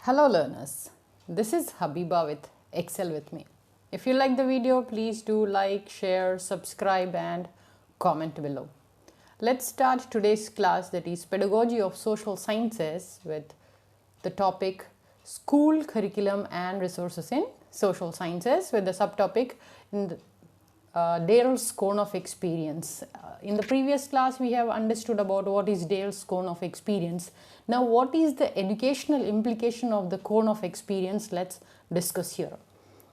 Hello learners, this is Habiba with Excel with me. If you like the video, please do like, share, subscribe and comment below. Let's start today's class, that is Pedagogy of Social Sciences, with the topic School Curriculum and Resources in Social Sciences, with the subtopic in Dale's Cone of Experience. In the previous class we have understood about what is Dale's Cone of Experience. Now what is the educational implication of the Cone of Experience? Let's discuss here.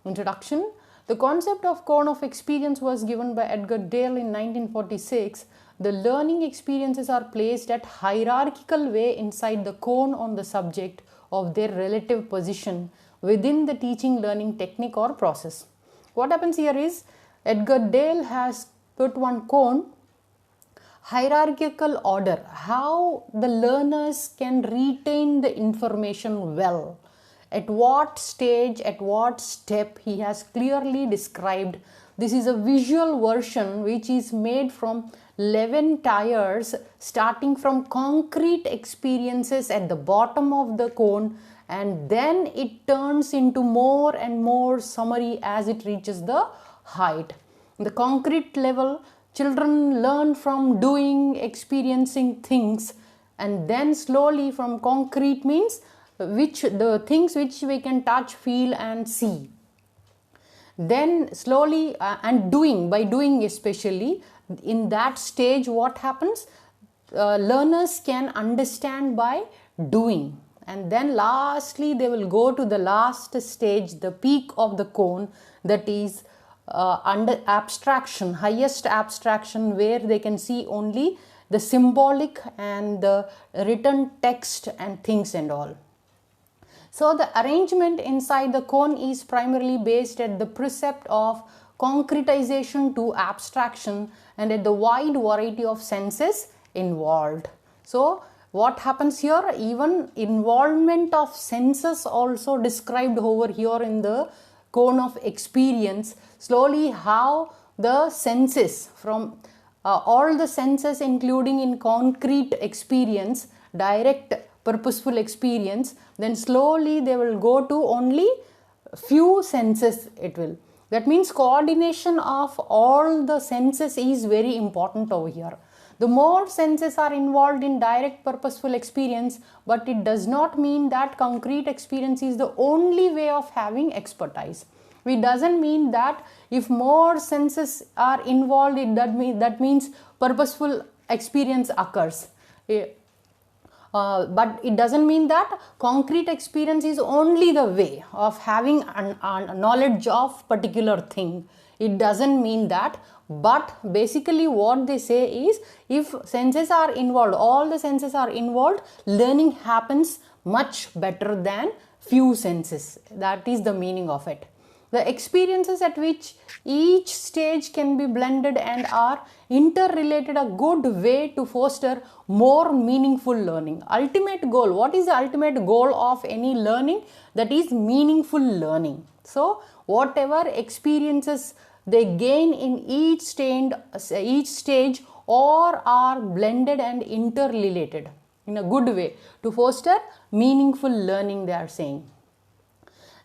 Introduction. The concept of Cone of Experience was given by Edgar Dale in 1946. The learning experiences are placed at hierarchical way inside the cone on the subject of their relative position within the teaching learning technique or process. What happens here is Edgar Dale has put one cone, hierarchical order, how the learners can retain the information well. At what stage, at what step, he has clearly described. This is a visual version which is made from 11 tiers starting from concrete experiences at the bottom of the cone, and then it turns into more and more summary as it reaches the height. In the concrete level, children learn from doing, experiencing things, and then slowly from concrete means the things which we can touch, feel and see. Then slowly and doing, by doing especially, in that stage what happens? Learners can understand by doing, and then lastly they will go to the last stage, the peak of the cone, that is under abstraction, highest abstraction, where they can see only the symbolic and the written text and things and all. So the arrangement inside the cone is primarily based at the precept of concretization to abstraction and at the wide variety of senses involved. So what happens here? Even involvement of senses also described over here in the cone of experience. Slowly how the senses, from all the senses including in concrete experience, direct purposeful experience, then slowly they will go to only few senses it will. That means coordination of all the senses is very important over here. The more senses are involved in direct purposeful experience, but it does not mean that concrete experience is the only way of having expertise. It doesn't mean that if more senses are involved, that means purposeful experience occurs. But it doesn't mean that concrete experience is only the way of having a knowledge of particular thing. It doesn't mean that, but basically what they say is, if senses are involved, all the senses are involved, learning happens much better than few senses. That is the meaning of it. The experiences at which each stage can be blended and are interrelated a good way to foster more meaningful learning. Ultimate goal. What is the ultimate goal of any learning? That is meaningful learning. So whatever experiences they gain in each stage or are blended and interrelated in a good way to foster meaningful learning, they are saying.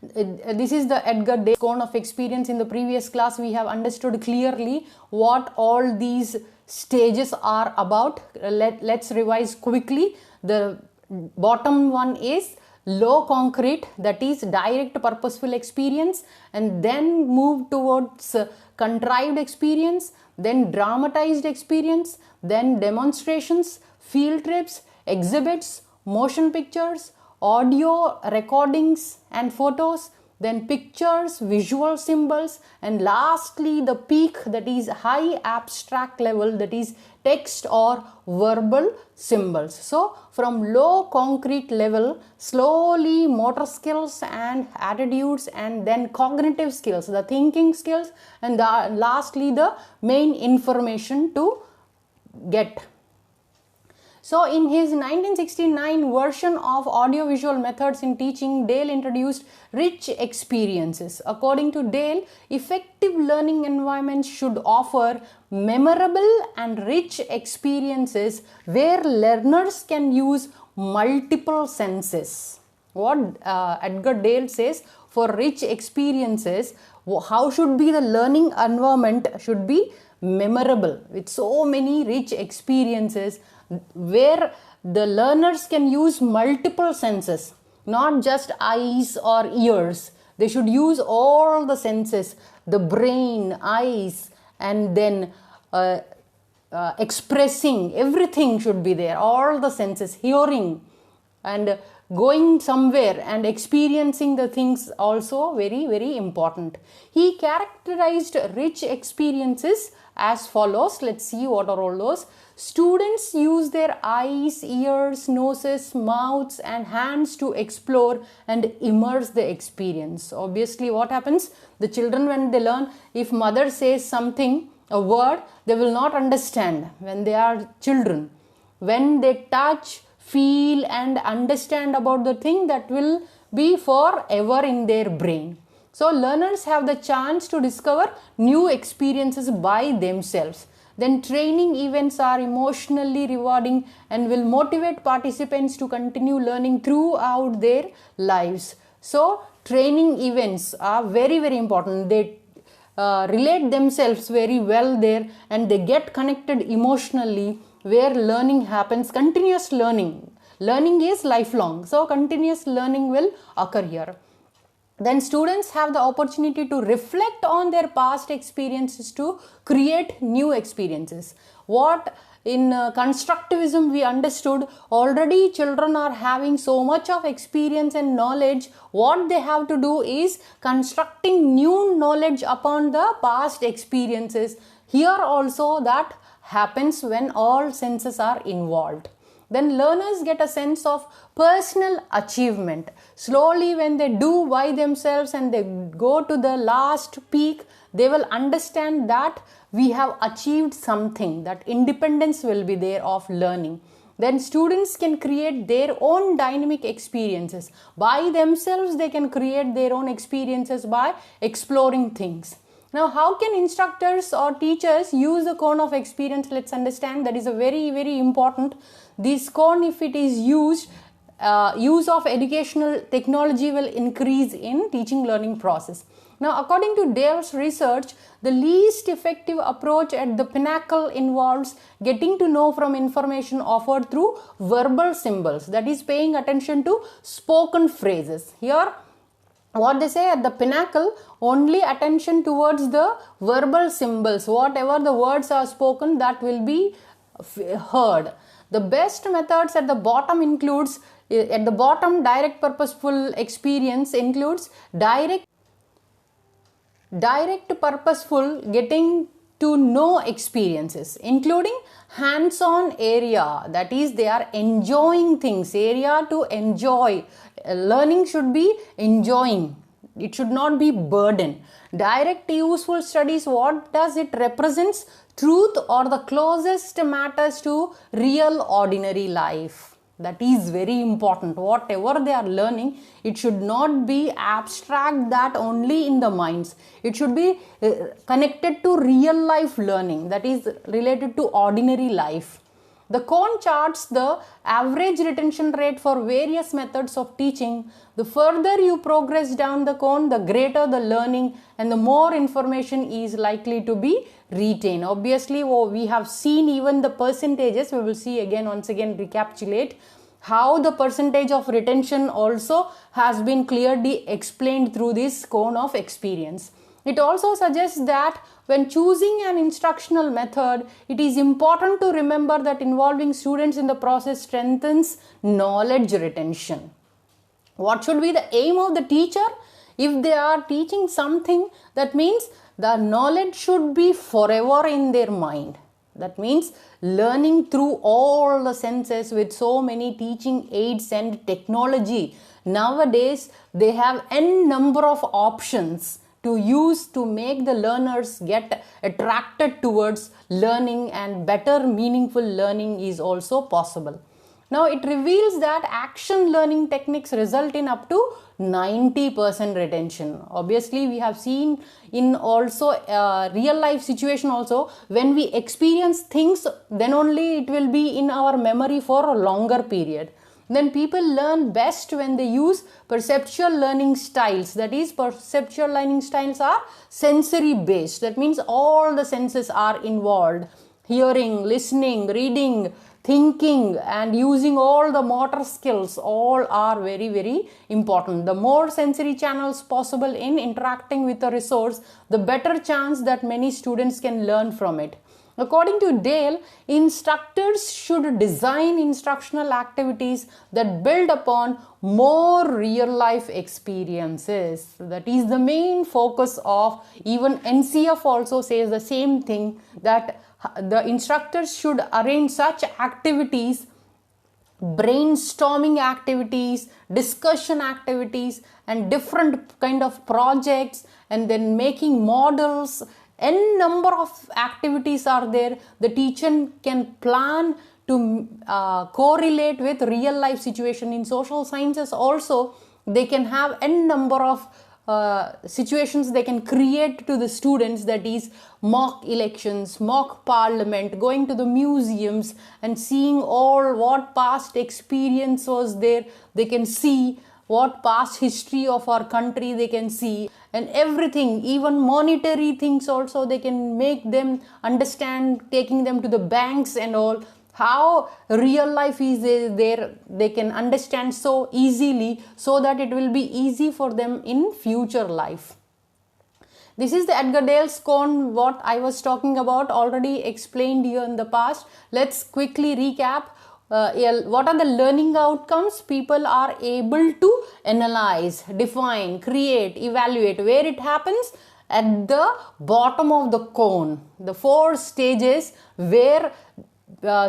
This is the Edgar Dale cone of experience. In the previous class we have understood clearly what all these stages are about. Let's revise quickly. The bottom one is low concrete, that is direct purposeful experience, and then move towards contrived experience, then dramatized experience, then demonstrations, field trips, exhibits, motion pictures, audio recordings and photos, then pictures, visual symbols, and lastly the peak, that is high abstract level, that is text or verbal symbols. So from low concrete level, slowly motor skills and attitudes, and then cognitive skills, the thinking skills, and lastly the main information to get. So in his 1969 version of Audiovisual Methods in Teaching, Dale introduced rich experiences. According to Dale, effective learning environments should offer memorable and rich experiences where learners can use multiple senses. What Edgar Dale says, for rich experiences, how should be the learning environment? Should be memorable, with so many rich experiences where the learners can use multiple senses, not just eyes or ears. They should use all the senses, the brain, eyes, and then expressing, everything should be there, all the senses, hearing and going somewhere and experiencing the things also very, very important. He characterized rich experiences as follows. Let's see what are all those. Students use their eyes, ears, noses, mouths and hands to explore and immerse the experience. Obviously, what happens? The children, when they learn, if mother says something, a word, they will not understand when they are children. When they touch, feel and understand about the thing, that will be forever in their brain. So learners have the chance to discover new experiences by themselves. Then training events are emotionally rewarding and will motivate participants to continue learning throughout their lives. So training events are very, very important. They relate themselves very well there, and they get connected emotionally, where learning happens. Continuous learning is lifelong, so continuous learning will occur here. Then students have the opportunity to reflect on their past experiences to create new experiences. What in constructivism we understood, already children are having so much of experience and knowledge. What they have to do is constructing new knowledge upon the past experiences. Here also that happens when all senses are involved. Then learners get a sense of personal achievement. Slowly, when they do by themselves and they go to the last peak, they will understand that we have achieved something, that independence will be there of learning. Then students can create their own dynamic experiences. By themselves, they can create their own experiences by exploring things. Now, how can instructors or teachers use the cone of experience? Let's understand. That is a very, very important. This cone, if it is used, use of educational technology will increase in teaching learning process. Now, according to Dale's research, the least effective approach at the pinnacle involves getting to know from information offered through verbal symbols. That is, paying attention to spoken phrases. Here, what they say, at the pinnacle, only attention towards the verbal symbols. Whatever the words are spoken, that will be heard. The best methods at the bottom includes, at the bottom, direct purposeful experience includes direct purposeful getting to know experiences, including hands-on area. That is, they are enjoying things, area to enjoy. Learning should be enjoying. It should not be burden. Direct useful studies, what does it represents? Truth or the closest matters to real ordinary life. That is very important. Whatever they are learning, it should not be abstract, that only in the minds. It should be connected to real life learning, that is related to ordinary life. The cone charts the average retention rate for various methods of teaching. The further you progress down the cone, the greater the learning and the more information is likely to be retained. Obviously, we have seen even the percentages. We will see again, once again, recapitulate how the percentage of retention also has been clearly explained through this cone of experience. It also suggests that when choosing an instructional method, it is important to remember that involving students in the process strengthens knowledge retention. What should be the aim of the teacher? If they are teaching something, that means the knowledge should be forever in their mind. That means learning through all the senses with so many teaching aids and technology. Nowadays, they have n number of options to use to make the learners get attracted towards learning, and better meaningful learning is also possible. Now, it reveals that action learning techniques result in up to 90% retention. Obviously, we have seen in also real life situation also, when we experience things, then only it will be in our memory for a longer period. Then people learn best when they use perceptual learning styles. That is, perceptual learning styles are sensory based. That means all the senses are involved. Hearing, listening, reading, thinking, and using all the motor skills, all are very, very important. The more sensory channels possible in interacting with a resource, the better chance that many students can learn from it. According to Dale, instructors should design instructional activities that build upon more real-life experiences. That is the main focus of, even NCF also says the same thing, that the instructors should arrange such activities, brainstorming activities, discussion activities, and different kind of projects, and then making models. N number of activities are there. The teacher can plan to correlate with real life situation. In social sciences also, they can have N number of situations they can create to the students, that is mock elections, mock parliament, going to the museums and seeing all what past experience was there. They can see what past history of our country they can see, and everything, even monetary things also they can make them understand, taking them to the banks and all. How real life is there, they can understand so easily, so that it will be easy for them in future life. This is the Edgar Dale's cone, what I was talking about, already explained here in the past. Let's quickly recap. What are the learning outcomes? People are able to analyze, define, create, evaluate. Where it happens? At the bottom of the cone. The 4 stages where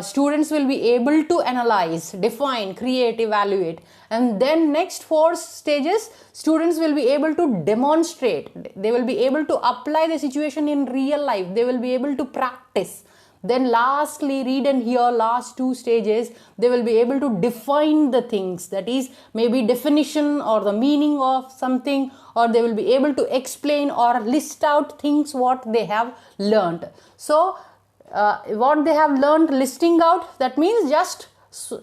students will be able to analyze, define, create, evaluate. And then next 4 stages, students will be able to demonstrate. They will be able to apply the situation in real life. They will be able to practice. Then lastly, read and hear, last 2 stages, they will be able to define the things. That is, maybe definition or the meaning of something, or they will be able to explain or list out things what they have learned. So, what they have learned listing out, that means just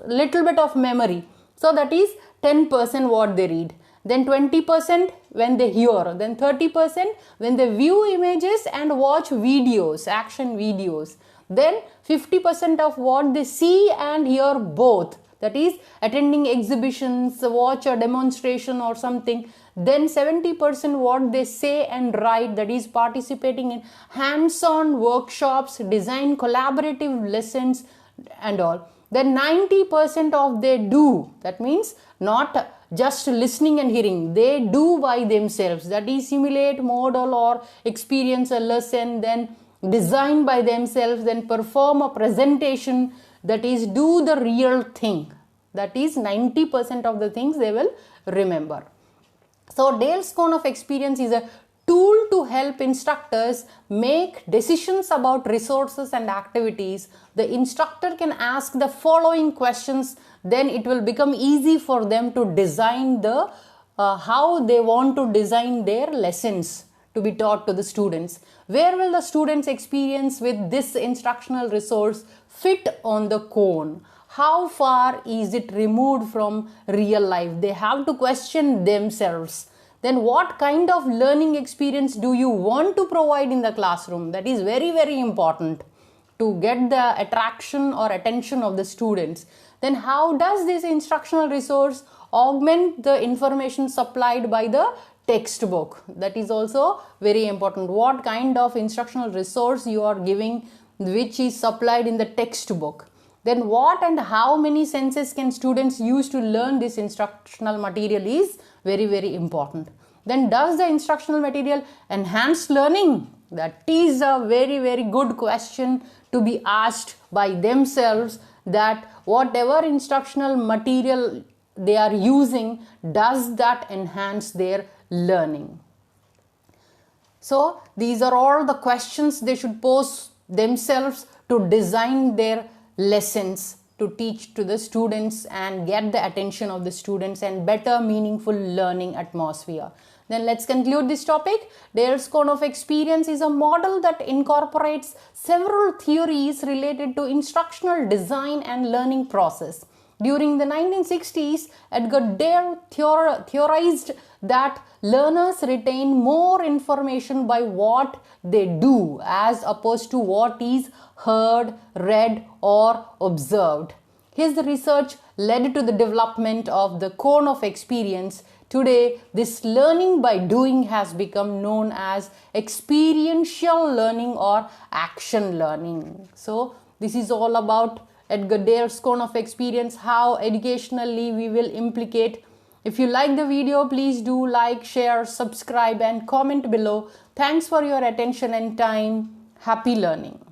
little bit of memory. So, that is 10% what they read. Then 20% when they hear. Then 30% when they view images and watch videos, action videos. Then 50% of what they see and hear both. That is attending exhibitions, watch a demonstration or something. Then 70% what they say and write, that is participating in hands-on workshops, design collaborative lessons and all. Then 90% of they do, that means not just listening and hearing, they do by themselves, that is simulate, model or experience a lesson, then design by themselves, then perform a presentation, that is do the real thing. That is 90% of the things they will remember. So Dale's cone of experience is a tool to help instructors make decisions about resources and activities. The instructor can ask the following questions, then it will become easy for them to design the how they want to design their lessons to be taught to the students. Where will the students' experience with this instructional resource fit on the cone? How far is it removed from real life? They have to question themselves. Then what kind of learning experience do you want to provide in the classroom? That is very, very important to get the attraction or attention of the students. Then how does this instructional resource augment the information supplied by the textbook? That is also very important. What kind of instructional resource you are giving which is supplied in the textbook? Then what and how many senses can students use to learn this instructional material is very, very important. Then does the instructional material enhance learning? That is a very, very good question to be asked by themselves, that whatever instructional material they are using, does that enhance their learning? So these are all the questions they should pose themselves to design their lessons to teach to the students and get the attention of the students and better meaningful learning atmosphere. Then let's conclude this topic. Dale's cone of experience is a model that incorporates several theories related to instructional design and learning process. During the 1960s, Edgar theorized that learners retain more information by what they do as opposed to what is heard, read, or observed. His research led to the development of the cone of experience. Today, this learning by doing has become known as experiential learning or action learning. So, this is all about Edgar's cone of experience, how educationally we will implicate. If you like the video, please do like, share, subscribe and comment below. Thanks for your attention and time. Happy learning.